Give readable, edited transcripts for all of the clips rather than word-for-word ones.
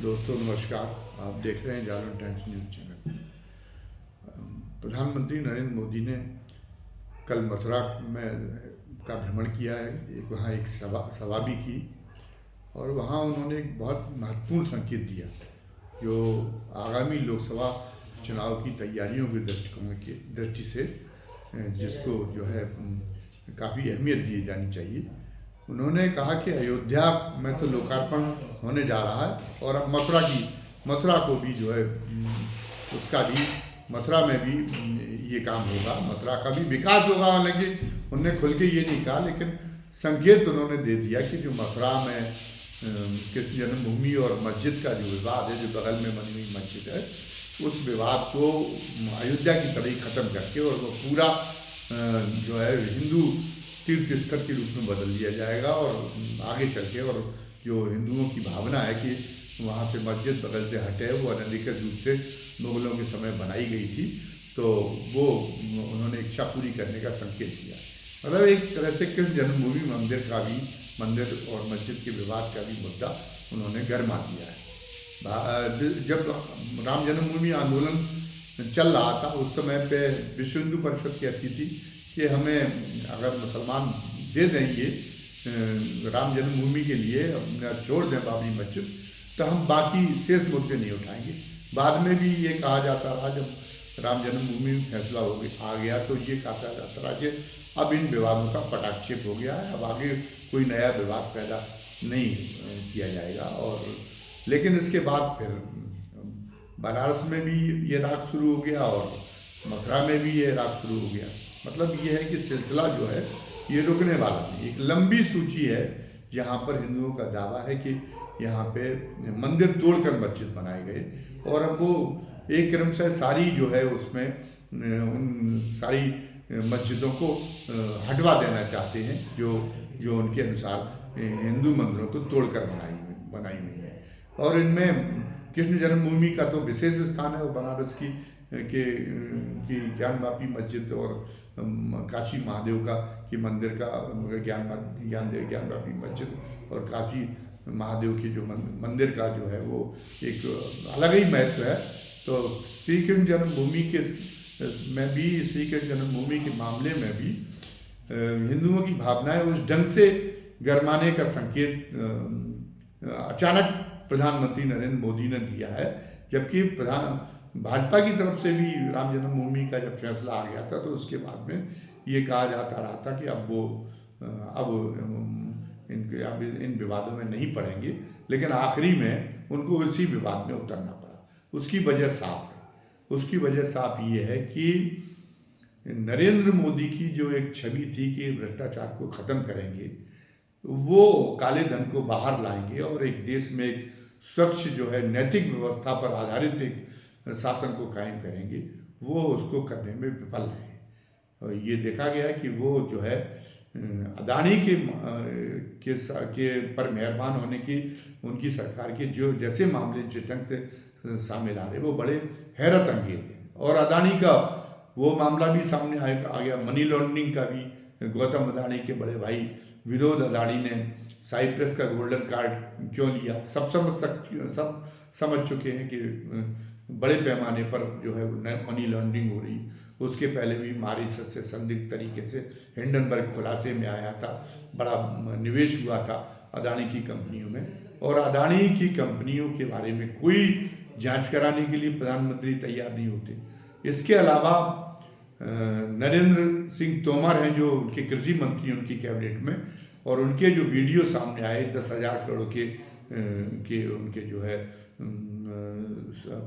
दोस्तों नमस्कार। आप देख रहे हैं जागरण टाइम्स न्यूज़ चैनल। प्रधानमंत्री नरेंद्र मोदी ने कल मथुरा में का भ्रमण किया है। वहाँ एक सभा भी की और वहाँ उन्होंने एक बहुत महत्वपूर्ण संकेत दिया जो आगामी लोकसभा चुनाव की तैयारियों के दृष्टिकोण की दृष्टि से जिसको जो है काफ़ी अहमियत दी जानी चाहिए। उन्होंने कहा कि अयोध्या में तो लोकार्पण होने जा रहा है और अब मथुरा को भी जो है उसका भी मथुरा में भी ये काम होगा, मथुरा का भी विकास होगा। हालांकि उन्होंने खुल के ये नहीं कहा, लेकिन संकेत उन्होंने दे दिया कि जो मथुरा में कृष्ण जन्मभूमि और मस्जिद का जो विवाद है, जो बगल में बनी हुई मस्जिद है, उस विवाद को अयोध्या की तरह ही ख़त्म करके और वो पूरा जो है हिंदू तीर्थ स्थल के रूप में बदल दिया जाएगा। और आगे चल के और जो हिंदुओं की भावना है कि वहाँ से मस्जिद बगल से हटे, वो अनधिकृत रूप से मुगलों के समय बनाई गई थी, तो वो उन्होंने इच्छा पूरी करने का संकेत दिया। मतलब एक तरह से कृष्ण जन्मभूमि मंदिर और मस्जिद के विवाद का भी मुद्दा उन्होंने गरमा दिया है। जब राम जन्मभूमि आंदोलन चल रहा था उस समय पे विश्व हिंदू परिषद कहती थी कि हमें अगर मुसलमान दे देंगे राम जन्मभूमि के लिए, छोड़ दें बाबरी मस्जिद, तो हम बाकी शेष मुद्दे नहीं उठाएंगे। बाद में भी ये कहा जाता रहा, जब राम जन्मभूमि में फैसला आ गया तो ये कहा जाता रहा कि अब इन विवादों का पटाक्षेप हो गया है, अब आगे कोई नया विवाद पैदा नहीं किया जाएगा। और लेकिन इसके बाद फिर बनारस में भी ये राग शुरू हो गया और मथुरा में भी ये राग शुरू हो गया। मतलब ये है कि सिलसिला जो है ये रुकने वाला नहीं। एक लंबी सूची है जहाँ पर हिंदुओं का दावा है कि यहाँ पे मंदिर तोड़कर मस्जिद बनाए गए और अब वो एक क्रम से सारी जो है उसमें उन सारी मस्जिदों को हटवा देना चाहते हैं जो उनके अनुसार हिंदू मंदिरों को तोड़कर बनाई हुई है। और इनमें कृष्ण जन्मभूमि का तो विशेष स्थान है और बनारस की ज्ञानवापी मस्जिद और काशी महादेव की मंदिर का ज्ञानवापी मस्जिद और काशी महादेव की जो मंदिर का जो है वो एक अलग ही महत्व है। तो श्री कृष्ण जन्मभूमि श्री कृष्ण जन्मभूमि के मामले में भी हिंदुओं की भावनाएं उस ढंग से गरमाने का संकेत अचानक प्रधानमंत्री नरेंद्र मोदी ने दिया है, जबकि भाजपा की तरफ से भी राम जन्मभूमि का जब फैसला आ गया था तो उसके बाद में ये कहा जाता रहा था कि इन विवादों में नहीं पड़ेंगे, लेकिन आखिरी में उनको उसी विवाद में उतरना पड़ा। उसकी वजह साफ ये है कि नरेंद्र मोदी की जो एक छवि थी कि भ्रष्टाचार को ख़त्म करेंगे, वो काले धन को बाहर लाएंगे और एक देश में एक स्वच्छ जो है नैतिक व्यवस्था पर आधारित एक शासन को कायम करेंगे, वो उसको करने में विफल रहे। और ये देखा गया कि वो जो है अदानी के पर मेहरबान होने की उनकी सरकार के जो जैसे मामले जिस ढंग से सामने आ रहे वो बड़े हैरत अंगेज हैं। और अदानी का वो मामला भी सामने आ गया, मनी लॉन्ड्रिंग का भी। गौतम अदानी के बड़े भाई विनोद अदानी ने साइप्रस का गोल्डन कार्ड क्यों लिया, सब समझ चुके हैं कि बड़े पैमाने पर जो है मनी लॉन्ड्रिंग हो रही। उसके पहले भी मॉरिशस से संदिग्ध तरीके से हिंडनबर्ग खुलासे में आया था, बड़ा निवेश हुआ था अदानी की कंपनियों में, और अदानी की कंपनियों के बारे में कोई जांच कराने के लिए प्रधानमंत्री तैयार नहीं होते। इसके अलावा नरेंद्र सिंह तोमर हैं जो उनके कृषि मंत्री उनकी कैबिनेट में, और उनके जो वीडियो सामने आए 10,000 करोड़ के उनके जो है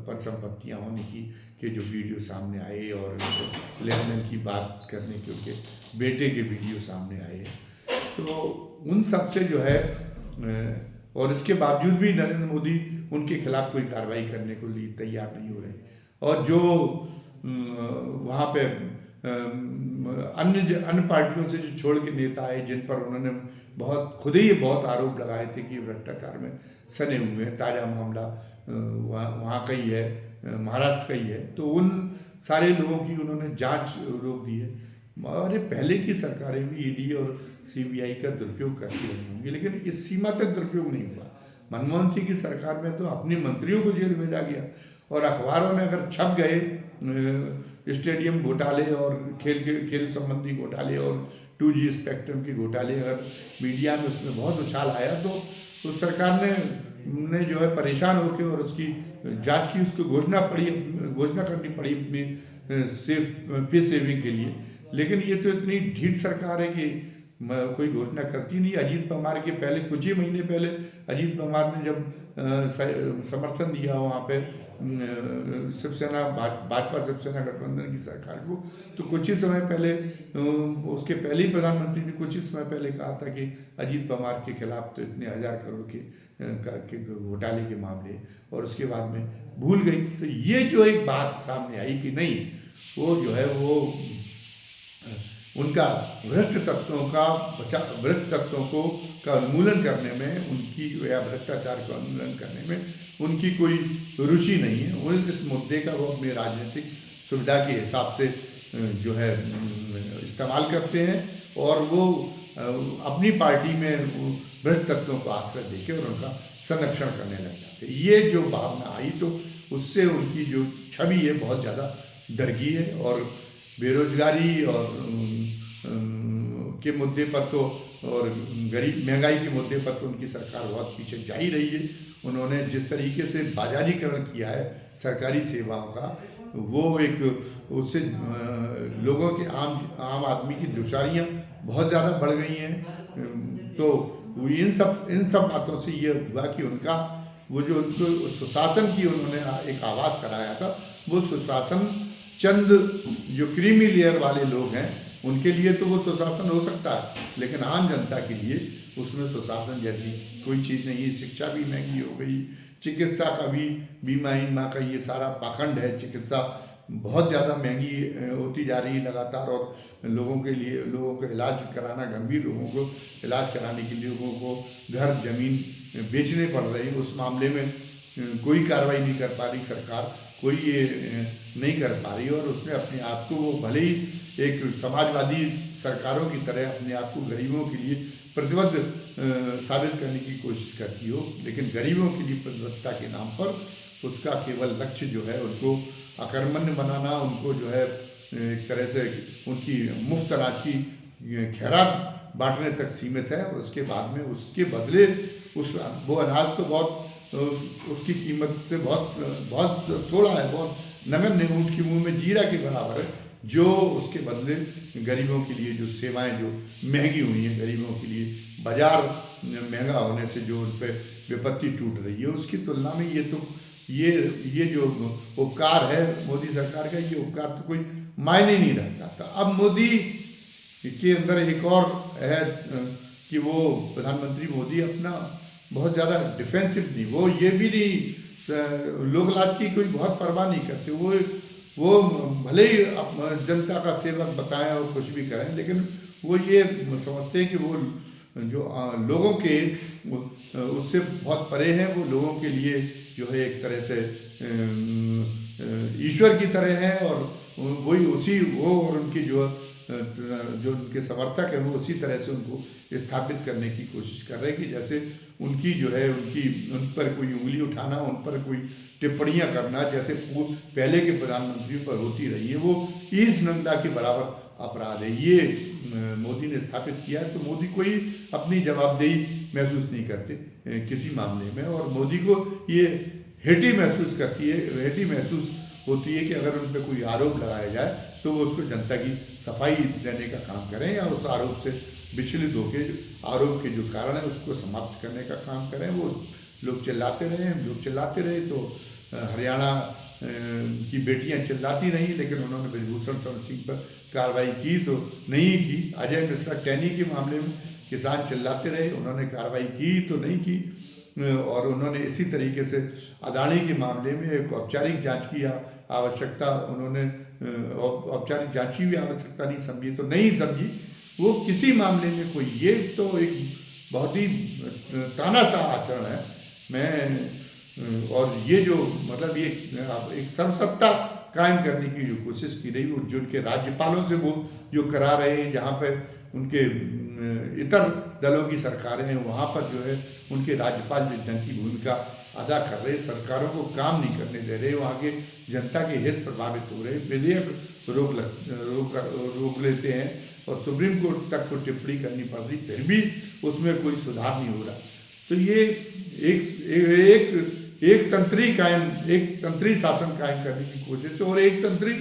पर संपत्तियाँ होने के जो वीडियो सामने आए और लेन देन की बात करने के उनके बेटे के वीडियो सामने आए, तो उन सब से जो है और इसके बावजूद भी नरेंद्र मोदी उनके खिलाफ कोई कार्रवाई करने को लिए तैयार नहीं हो रहे। और जो वहाँ पे अन्य पार्टियों से जो छोड़ के नेता आए जिन पर उन्होंने खुद ही बहुत आरोप लगाए थे कि भ्रष्टाचार में सने हुए हैं, ताज़ा मामला वहाँ का ही है, महाराष्ट्र का ही है, तो उन सारे लोगों की उन्होंने जांच रोक दी है। और पहले की सरकारें भी ईडी और सीबीआई का दुरुपयोग करती रही होंगी, लेकिन इस सीमा तक दुरुपयोग नहीं हुआ। मनमोहन सिंह की सरकार में तो अपनी मंत्रियों को जेल भेजा गया, और अखबारों में अगर छप गए स्टेडियम घोटाले और खेल संबंधी घोटाले और 2G स्पेक्ट्रम के घोटाले, अगर मीडिया में उसमें बहुत उछाल आया तो उस सरकार ने जो है परेशान होकर और उसकी जांच की, उसको घोषणा करनी पड़ी अपनी फी सेविंग के लिए। लेकिन ये तो इतनी ढीठ सरकार है कि कोई घोषणा करती नहीं। अजीत पवार के पहले कुछ ही महीने पहले अजीत पवार ने जब समर्थन दिया वहाँ पे शिवसेना भाजपा शिवसेना गठबंधन की सरकार को, तो कुछ ही समय पहले उसके पहले ही प्रधानमंत्री ने कुछ ही समय पहले कहा था कि अजीत पवार के खिलाफ तो इतने 1000 करोड़ के घोटाले के मामले, और उसके बाद में भूल गई। तो ये जो एक बात सामने आई कि नहीं, वो जो है वो उनका भ्रष्ट तत्वों का उन्मूलन करने में उनकी, या भ्रष्टाचार का उन्मूलन करने में उनकी कोई रुचि नहीं है। वो इस मुद्दे का वो अपनी राजनीतिक सुविधा के हिसाब से जो है इस्तेमाल करते हैं, और वो अपनी पार्टी में भ्रष्ट तत्वों को आश्रय देकर और उनका संरक्षण करने लग जाते हैं। ये जो भावना आई तो उससे उनकी जो छवि है बहुत ज़्यादा डर गई है, और बेरोजगारी और के मुद्दे पर तो, और महंगाई के मुद्दे पर तो उनकी सरकार बहुत पीछे जा ही रही है। उन्होंने जिस तरीके से बाजारीकरण किया है सरकारी सेवाओं का, वो एक उससे लोगों के आम आदमी की दुशारियाँ बहुत ज़्यादा बढ़ गई हैं। तो इन सब बातों से ये हुआ कि उनका वो जो उनको सुशासन की उन्होंने एक आवाज़ कराया था, वो सुशासन चंद जो क्रीमी लेयर वाले लोग हैं उनके लिए तो वो सुशासन हो सकता है, लेकिन आम जनता के लिए उसमें सुशासन जैसी कोई चीज़ नहीं है। शिक्षा भी महंगी हो गई, चिकित्सा का भी बीमा का ये सारा पाखंड है। चिकित्सा बहुत ज़्यादा महंगी होती जा रही है लगातार, और लोगों का इलाज कराना, गंभीर लोगों को इलाज कराने के लिए लोगों को घर जमीन बेचने पड़ रही है। उस मामले में कोई कार्रवाई नहीं कर पा रही सरकार, कोई ये नहीं कर पा रही, और उसने अपने आप को, वो भले ही एक समाजवादी सरकारों की तरह अपने आप को गरीबों के लिए प्रतिबद्ध साबित करने की कोशिश करती हो, लेकिन गरीबों के लिए प्रतिबद्धता के नाम पर उसका केवल लक्ष्य जो है उनको अकर्मण्य बनाना, उनको जो है एक तरह से उनकी मुफ्त अनाज की खैरात बांटने तक सीमित है, और उसके बाद में उसके बदले वो अनाज तो बहुत उसकी कीमत से बहुत थोड़ा है, बहुत नगण्य, ऊँट के मुंह में जीरा के बराबर है, जो उसके बदले गरीबों के लिए जो सेवाएं जो महंगी हुई हैं, गरीबों के लिए बाजार महंगा होने से जो उन पर विपत्ति टूट रही है, उसकी तुलना में ये जो उपकार है मोदी सरकार का, ये उपकार तो कोई मायने नहीं रखता था। अब मोदी के अंदर एक और है कि वो प्रधानमंत्री मोदी अपना बहुत ज़्यादा डिफेंसिव नहीं, वो ये भी नहीं, लोक लाज की कोई बहुत परवाह नहीं करते। वो भले ही जनता का सेवक बताएं और कुछ भी करें, लेकिन वो ये समझते हैं कि वो जो लोगों के उससे बहुत परे हैं, वो लोगों के लिए जो है एक तरह से ईश्वर की तरह हैं, और वो और उनकी जो उनके समर्थक हैं वो उसी तरह से उनको स्थापित करने की कोशिश कर रहे हैं कि जैसे उनकी जो है उन पर कोई उंगली उठाना, उन पर कोई टिप्पणियां करना जैसे पहले के प्रधानमंत्रियों पर होती रही है, वो ईस नंदा के बराबर अपराध है। ये मोदी ने स्थापित किया है, तो मोदी कोई अपनी जवाबदेही महसूस नहीं करते किसी मामले में, और मोदी को ये हेटी महसूस होती है कि अगर उन पर कोई आरोप लगाया जाए तो वो उसको जनता की सफाई देने का काम करें, या उस आरोप से विचलित होकर आरोप के जो कारण है उसको समाप्त करने का काम करें। वो लोग चिल्लाते रहे तो हरियाणा की बेटियां चिल्लाती रहीं, लेकिन उन्होंने ब्रजभूषण शरण सिंह पर कार्रवाई की तो नहीं की। अजय मिश्रा टैनी के मामले में किसान चिल्लाते रहे, उन्होंने कार्रवाई की तो नहीं की, और उन्होंने इसी तरीके से अदानी के मामले में एक औपचारिक जांच की आवश्यकता, उन्होंने औपचारिक जांच की भी आवश्यकता नहीं समझी, तो नहीं समझी वो किसी मामले में कोई। ये तो एक बहुत ही तानाशाह आचरण है। और ये जो मतलब ये एक सर्वसत्ता कायम करने की जो कोशिश की रही, वो जो उनके राज्यपालों से वो जो करा रहे हैं, जहाँ पे उनके इतर दलों की सरकारें हैं, वहाँ पर जो है उनके राज्यपाल जो ढंग की भूमिका अदा कर रहे, सरकारों को काम नहीं करने दे रहे, वहाँ के जनता के हित प्रभावित हो रहे, विधेयक रोक लेते हैं और सुप्रीम कोर्ट तक को टिप्पणी करनी पड़ रही, फिर भी उसमें कोई सुधार नहीं हो रहा। तो ये एक तंत्री शासन कायम करने की कोशिश है, और एक तंत्री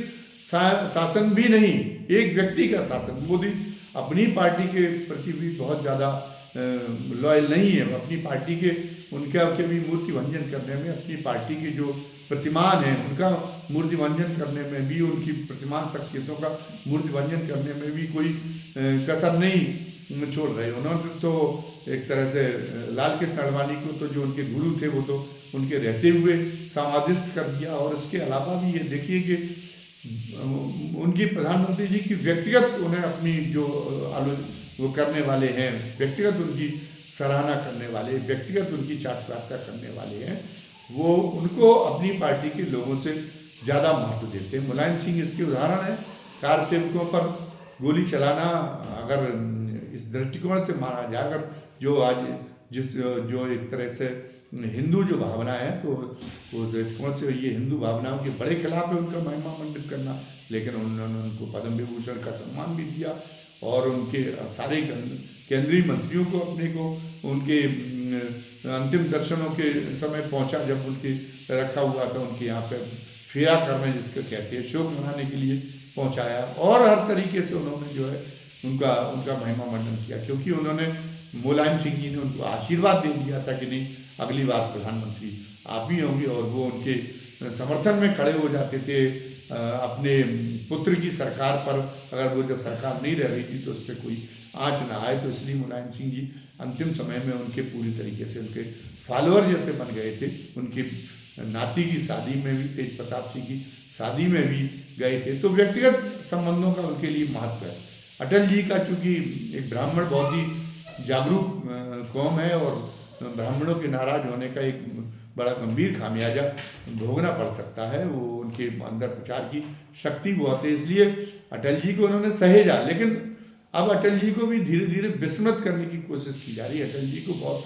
शासन भी नहीं, एक व्यक्ति का शासन। मोदी अपनी पार्टी के प्रति भी बहुत ज़्यादा लॉयल नहीं है, अपनी पार्टी के उनके भी मूर्ति भंजन करने में, अपनी पार्टी के जो प्रतिमान हैं उनका मूर्ति भंजन करने में भी, उनकी प्रतिमान शख्सियतों का मूर्ति भंजन करने में भी कोई कसर नहीं छोड़ रहे। उन्होंने तो एक तरह से लाल कृष्ण आडवाणी को तो जो उनके गुरु थे वो तो उनके रहते हुए समाधिस्थ कर दिया, और इसके अलावा भी ये देखिए कि उनकी प्रधानमंत्री जी की व्यक्तिगत उन्हें अपनी जो वो करने वाले हैं, व्यक्तिगत उनकी सराहना करने वाले, व्यक्तिगत उनकी चाटुकारिता करने वाले हैं, वो उनको अपनी पार्टी के लोगों से ज़्यादा महत्व देते हैं। मुलायम सिंह इसके उदाहरण है। कार सेवकों पर गोली चलाना अगर इस दृष्टिकोण से माना जाए, अगर जो आज जो एक तरह से हिंदू जो भावना है, तो वो दृष्टिकोण से ये हिंदू भावनाओं के बड़े खिलाफ है उनका महिमा मंडित करना, लेकिन उन्होंने उनको पद्म विभूषण का सम्मान भी दिया, और उनके सारे केंद्रीय मंत्रियों को अपने को उनके अंतिम दर्शनों के समय पहुंचा, जब उनके रखा हुआ था उनके यहाँ पे फेरा करने जिसको कहते हैं, शोक मनाने के लिए पहुंचाया, और हर तरीके से उन्होंने जो है उनका महिमा मंडन किया, क्योंकि उन्होंने मुलायम सिंह जी ने उनको आशीर्वाद दे दिया था कि नहीं अगली बार प्रधानमंत्री आप ही होंगे, और वो उनके समर्थन में खड़े हो जाते थे। अपने पुत्र की सरकार पर अगर वो जब सरकार नहीं रह रही थी तो उस पर कोई आँच ना आए, तो इसलिए मुलायम सिंह जी अंतिम समय में उनके पूरी तरीके से उनके फॉलोअर जैसे बन गए थे। उनकी नाती की शादी में भी, तेज प्रताप सिंह की शादी में भी गए थे, तो व्यक्तिगत संबंधों का उनके लिए महत्व है। अटल जी का चूँकि एक ब्राह्मण बहुत ही जागरूक कौम है, और ब्राह्मणों के नाराज होने का एक बड़ा गंभीर खामियाजा भोगना पड़ सकता है, वो उनके अंदर प्रचार की शक्ति बहुत है, इसलिए अटल जी को उन्होंने सहेजा। लेकिन अब अटल जी को भी धीरे धीरे विस्मृत करने की कोशिश की जा रही है। अटल जी को बहुत,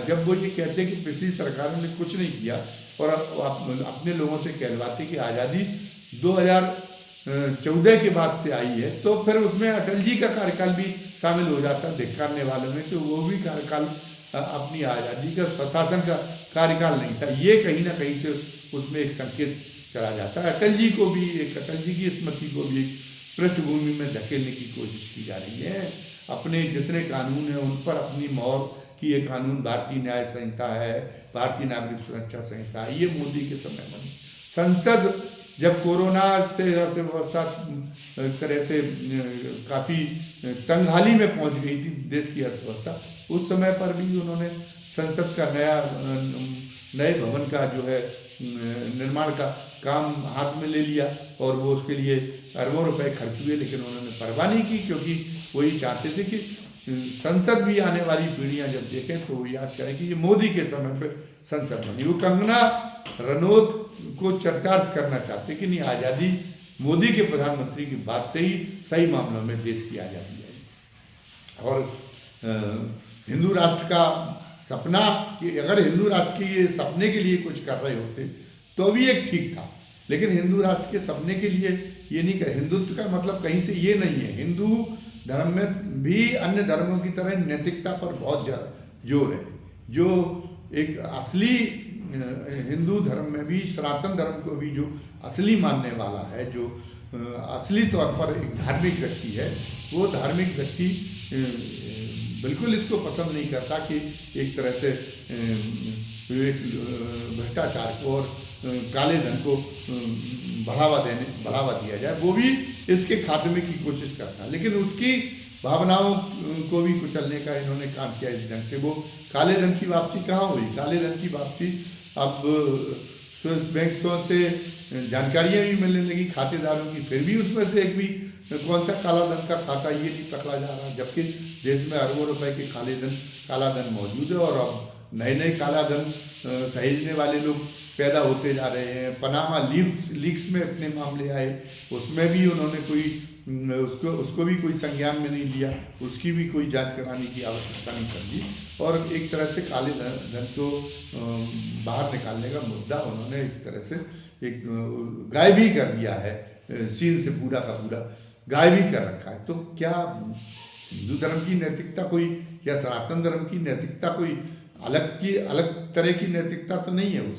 जब वो ये कहते हैं कि पिछली सरकारों ने कुछ नहीं किया और अपने लोगों से कहलवाते कि आज़ादी 2014 के बाद से आई है, तो फिर उसमें अटल जी का कार्यकाल भी शामिल हो जाता है धिक्कारने वालों में, तो वो भी कार्यकाल अपनी आज़ादी का प्रशासन का कार्यकाल नहीं था। ये कहीं ना कहीं से उसमें एक संकेत चला जाता है। अटल जी को भी, एक अटल जी की स्मृति को भी पृष्ठभूमि में धकेलने की कोशिश की जा रही है। अपने जितने कानून हैं उन पर अपनी मोहर की ये कानून, भारतीय न्याय संहिता है, भारतीय नागरिक सुरक्षा संहिता है, ये मोदी के समय बनी। संसद जब कोरोना से अर्थव्यवस्था तरह से काफ़ी तंगहाली में पहुंच गई थी देश की अर्थव्यवस्था, उस समय पर भी उन्होंने संसद का नए भवन का जो है निर्माण का काम हाथ में ले लिया, और वो उसके लिए अरबों रुपए खर्च हुए, लेकिन उन्होंने परवाह नहीं की, क्योंकि वो ये चाहते थे कि संसद भी आने वाली पीढ़ियां जब देखें तो वो याद करें कि ये मोदी के समय पे संसद बनी। वो कंगना रनौत को चरितार्थ करना चाहते कि नहीं, आज़ादी मोदी के प्रधानमंत्री की बात से ही सही मामलों में देश की आज़ादी आई। और हिंदू राष्ट्र का सपना, कि अगर हिंदू राष्ट्र के सपने के लिए कुछ कर रहे होते तो भी एक ठीक था, लेकिन हिंदू राष्ट्र के सपने के लिए ये नहीं कर। हिंदुत्व का मतलब कहीं से ये नहीं है, हिंदू धर्म में भी अन्य धर्मों की तरह नैतिकता पर बहुत जोर है। जो एक असली हिंदू धर्म में भी, सनातन धर्म को भी जो असली मानने वाला है, जो असली तौर पर एक धार्मिक व्यक्ति है, वो धार्मिक व्यक्ति बिल्कुल इसको पसंद नहीं करता कि एक तरह से भ्रष्टाचार को और काले धन को बढ़ावा दिया जाए, वो भी इसके खात्मे की कोशिश करता है। लेकिन उसकी भावनाओं को भी कुचलने का इन्होंने काम किया इस ढंग से। वो काले धन की वापसी कहाँ हुई? काले धन की वापसी अब स्विस बैंकों से जानकारियाँ भी मिलने लगी खातेदारों की, फिर भी उसमें से एक भी कौन सा काला धन का खाता ये नहीं पकड़ा जा रहा, जबकि देश में अरबों रुपए के काला धन मौजूद है, और अब नए नए काला धन सहेजने वाले लोग पैदा होते जा रहे हैं। पनामा लीक्स में इतने मामले आए, उसमें भी उन्होंने कोई उसको उसको भी कोई संज्ञान में नहीं लिया, उसकी भी कोई जांच कराने की आवश्यकता नहीं समझी, और एक तरह से काले धन को बाहर निकालने का मुद्दा उन्होंने एक तरह से एक गायब ही कर दिया है, सीन से पूरा का पूरा गायब ही कर रखा है। तो क्या हिंदू धर्म की नैतिकता कोई, या सनातन धर्म की नैतिकता कोई अलग तरह की नैतिकता तो नहीं है। वो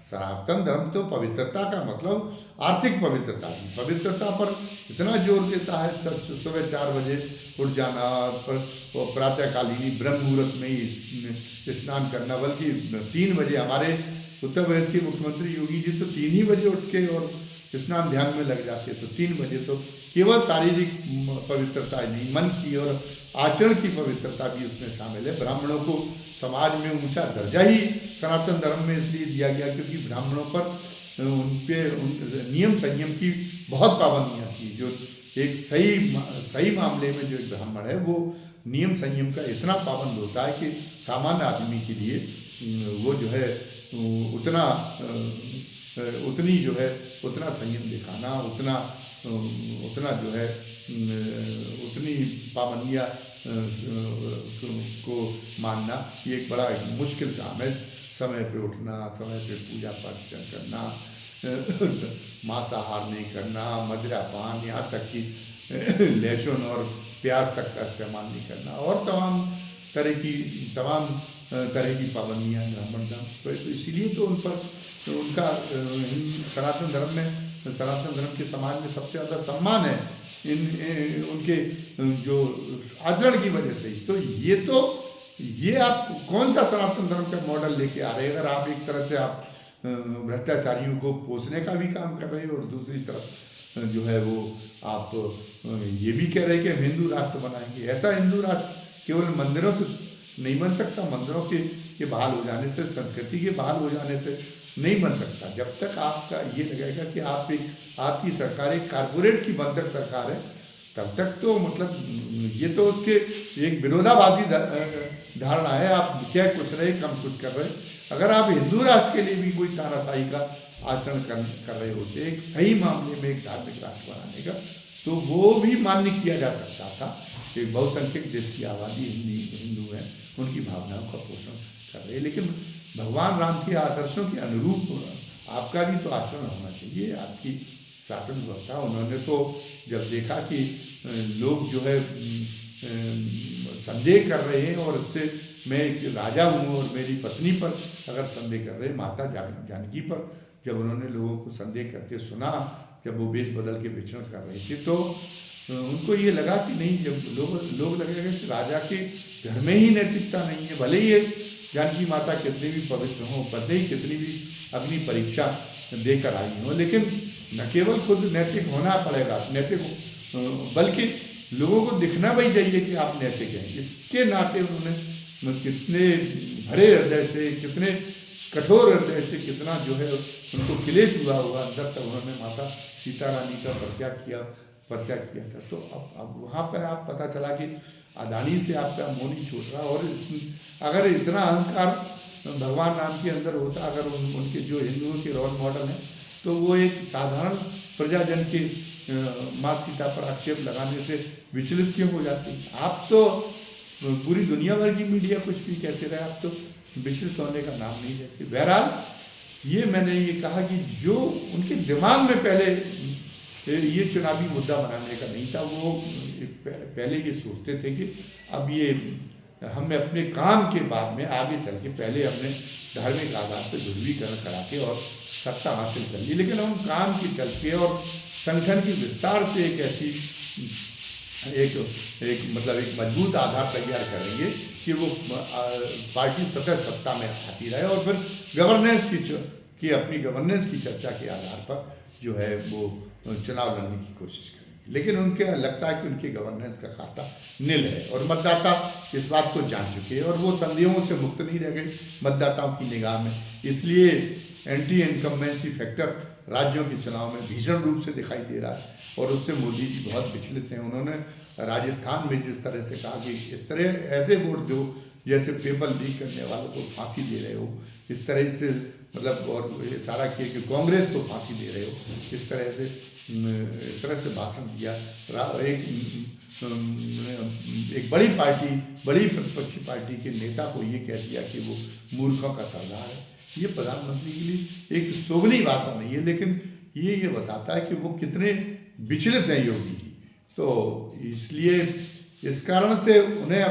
सनातन धर्म तो पवित्रता का मतलब आर्थिक पवित्रता की पवित्रता पर इतना जोर देता है। सुबह 4 बजे उठ जाना, प्रातःकालीन ब्रह्म मुहूर्त में ही स्नान करना, बल्कि 3 बजे हमारे उत्तर प्रदेश के मुख्यमंत्री योगी जी तो 3 ही बजे उठ के और स्नान ध्यान में लग जाते। तो 3 बजे तो केवल शारीरिक पवित्रता नहीं, मन की और आचरण की पवित्रता भी उसमें शामिल है। ब्राह्मणों को समाज में ऊंचा दर्जा ही सनातन धर्म में इसलिए दिया गया क्योंकि ब्राह्मणों पर उनके नियम संयम की बहुत पाबंदियाँ थी। जो एक सही मामले में जो एक ब्राह्मण है वो नियम संयम का इतना पाबंद होता है कि सामान्य आदमी के लिए वो जो है उतनी जो है उतना संयम दिखाना, उतना जो है उतनी पाबंदियाँ को मानना ये एक बड़ा मुश्किल काम है। समय पे उठना, समय पे पूजा पाठ करना, मांसाहार नहीं करना, मदिरा पान, यहाँ तक कि लहसुन और प्याज तक का इस्तेमाल नहीं करना, और तमाम तरह की पाबंदियाँ ब्राह्मण धर्म पर। तो इसीलिए तो उन पर उनका सनातन धर्म के समाज में सबसे ज़्यादा सम्मान है उनके जो आचरण की वजह से। तो ये आप कौन सा सनातन धर्म का मॉडल लेके आ रहे हैं? अगर आप एक तरह से आप भ्रष्टाचारियों को पोसने का भी काम कर रहे हो और दूसरी तरफ जो है वो आप ये भी कह रहे हैं कि हिंदू राष्ट्र बनाएंगे। ऐसा हिंदू राष्ट्र केवल मंदिरों से नहीं बन सकता, मंदिरों के बहाल हो जाने से, संस्कृति के बहाल हो जाने से नहीं बन सकता। जब तक आपका ये लगेगा कि आपकी सरकार एक कारपोरेट की बंधक सरकार है, तब तक तो मतलब ये तो उसके एक विरोधाभासी धारणा है। आप क्या कुछ रहे, कम कुछ कर रहे। अगर आप हिंदू राष्ट्र के लिए भी कोई तानाशाही का आचरण कर रहे होते, एक सही मामले में एक धार्मिक राष्ट्र बनाने का, तो वो भी मान्य किया जा सकता था कि बहुसंख्यक देश की आबादी हिंदू है, उनकी भावनाओं का पोषण कर रहे। लेकिन भगवान राम के आदर्शों के अनुरूप आपका भी तो आचरण होना चाहिए। आपकी शासन व्यवस्था, उन्होंने तो जब देखा कि लोग जो है संदेह कर रहे हैं, और इससे मैं एक राजा हूँ और मेरी पत्नी पर अगर संदेह कर रहे हैं, माता जानकी पर जब उन्होंने लोगों को संदेह करते सुना, जब वो वेश बदल के विचरण कर रहे थे, तो उनको ये लगा कि नहीं, जब लोग लगेगा कि राजा के घर में ही नैतिकता नहीं है। भले ही जानकी माता कितनी भी पवित्र हों, भले ही कितनी भी अग्नि परीक्षा देकर आई हों, लेकिन न केवल खुद नैतिक होना पड़ेगा, बल्कि लोगों को दिखना भी चाहिए कि आप नैतिक हैं। इसके नाते उन्होंने कितने भरे हृदय से, कितने कठोर हृदय से, कितना जो है उनको क्लेश हुआ अंदर तक उन्होंने माता सीता रानी का परित्याग किया था। तो अब वहाँ पर आप पता चला कि अदानी से आपका मुँह नहीं छूट रहा। और अगर इतना अहंकार भगवान राम के अंदर होता, अगर उनके जो हिंदुओं के रोल मॉडल हैं, तो वो एक साधारण प्रजाजन के माँ सीता पर आक्षेप लगाने से विचलित क्यों हो जाती? आप तो पूरी दुनिया भर की मीडिया कुछ भी कहते रहे, आप तो विचलित होने का नाम नहीं लेते। बहरहाल ये मैंने ये कहा कि जो उनके दिमाग में पहले ये चुनावी मुद्दा बनाने का नहीं था, वो पहले ये सोचते थे कि अब ये हमें अपने काम के बाद में आगे चल के पहले हमने धार्मिक आधार पर ध्रुवीकरण करा के और सत्ता हासिल कर ली, लेकिन हम काम के चल के और संगठन की विस्तार से एक ऐसी एक मजबूत आधार तैयार करेंगे कि वो पार्टी सतत सत्ता में आती रहे, और फिर गवर्नेंस की अपनी गवर्नेंस की चर्चा के आधार पर जो है वो चुनाव लड़ने की कोशिश करेंगे। लेकिन उनके लगता है कि उनकी गवर्नेंस का खाता नील है, और मतदाता इस बात को जान चुके हैं, और वो संदेहों से मुक्त नहीं रह गए मतदाताओं की निगाह में। इसलिए एंटी इनकम्बेंसी फैक्टर राज्यों के चुनाव में भीषण रूप से दिखाई दे रहा है, और उससे मोदी जी बहुत विचलित हैं। उन्होंने राजस्थान में जिस तरह से कहा कि इस तरह ऐसे वोट दो जैसे पेपर लीक करने वालों को फांसी दे रहे हो, इस तरह से मतलब, और सारा किए कि कांग्रेस को फांसी दे रहे हो, इस तरह से इस तरह से भाषण दिया। एक बड़ी पार्टी, बड़ी प्रतिपक्षी पार्टी के नेता को ये कह दिया कि वो मूर्खों का सरदार है। ये प्रधानमंत्री के लिए एक शोभनीय भाषण नहीं है, लेकिन ये बताता है कि वो कितने विचलित हैं योगी जी। तो इसलिए इस कारण से उन्हें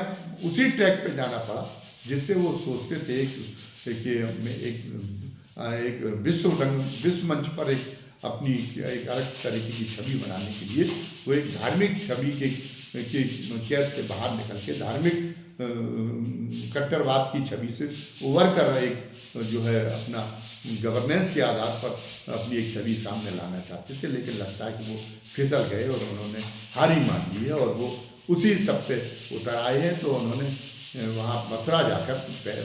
उसी ट्रैक पे जाना पड़ा जिससे वो सोचते थे कि एक विश्व मंच पर एक अपनी एक अलग तरीके की छवि बनाने के लिए वो एक धार्मिक छवि के कैद से बाहर निकल के धार्मिक कट्टरवाद की छवि से उभर कर एक जो है अपना गवर्नेंस के आधार पर अपनी एक छवि सामने लाना चाहते थे। लेकिन लगता है कि वो फिसल गए और उन्होंने हार ही मान ली है और वो उसी सब पे उतर आए हैं। तो उन्होंने वहाँ मथुरा जाकर,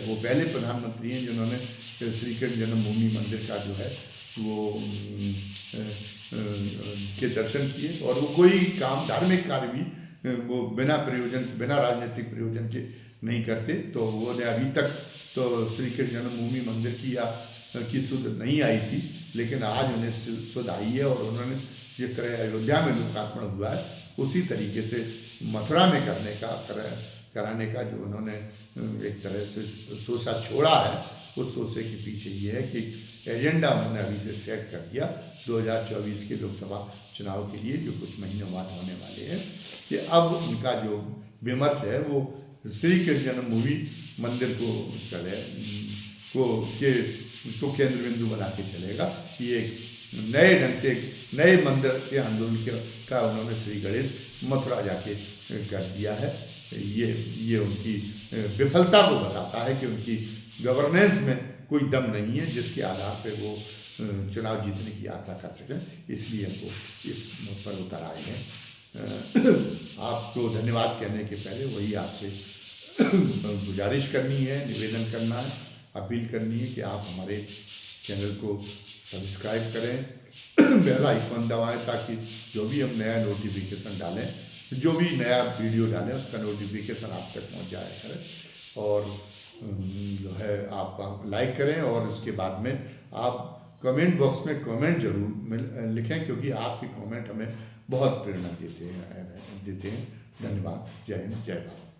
वो पहले प्रधानमंत्री हैं जिन्होंने श्री कृष्ण जन्मभूमि मंदिर का जो है वो के दर्शन किए। और वो कोई काम, धार्मिक कार्य भी वो बिना राजनीतिक प्रयोजन के नहीं करते। तो वो ने अभी तक तो श्री कृष्ण जन्मभूमि मंदिर की सुध नहीं आई थी, लेकिन आज उन्हें सुध आई है। और उन्होंने जिस तरह अयोध्या में लोकार्पण हुआ है उसी तरीके से मथुरा में कराने का जो उन्होंने एक तरह से सोचा छोड़ा है, उस सोचे के पीछे ये है कि एजेंडा उन्होंने अभी से सेट कर दिया 2024 के लोकसभा चुनाव के लिए, जो कुछ महीनों बाद होने वाले हैं, कि अब उनका जो विमर्श है वो श्री कृष्ण जन्मभूमि मंदिर को केंद्र बिंदु बना के चलेगा। ये एक नए ढंग से नए मंदिर के आंदोलन का उन्होंने श्री गणेश मथुरा जाके कर दिया है। ये उनकी विफलता को बताता है कि उनकी गवर्नेंस में कोई दम नहीं है जिसके आधार पर वो चुनाव जीतने की आशा कर सकें। इसलिए हमको इस पर उतर आए हैं। आपको धन्यवाद कहने के पहले वही आपसे गुजारिश करनी है, निवेदन करना है, अपील करनी है कि आप हमारे चैनल को सब्सक्राइब करें, बेल आइकन दबाएं, ताकि जो भी हम नया नोटिफिकेशन डालें, जो भी नया वीडियो डालें उसका नोटिफिकेशन आप तक पहुंच जाया करें। और जो है आप लाइक करें और उसके बाद में आप कमेंट बॉक्स में कमेंट जरूर लिखें, क्योंकि आपके कमेंट हमें बहुत प्रेरणा देते हैं। धन्यवाद। जय हिंद, जय भारत।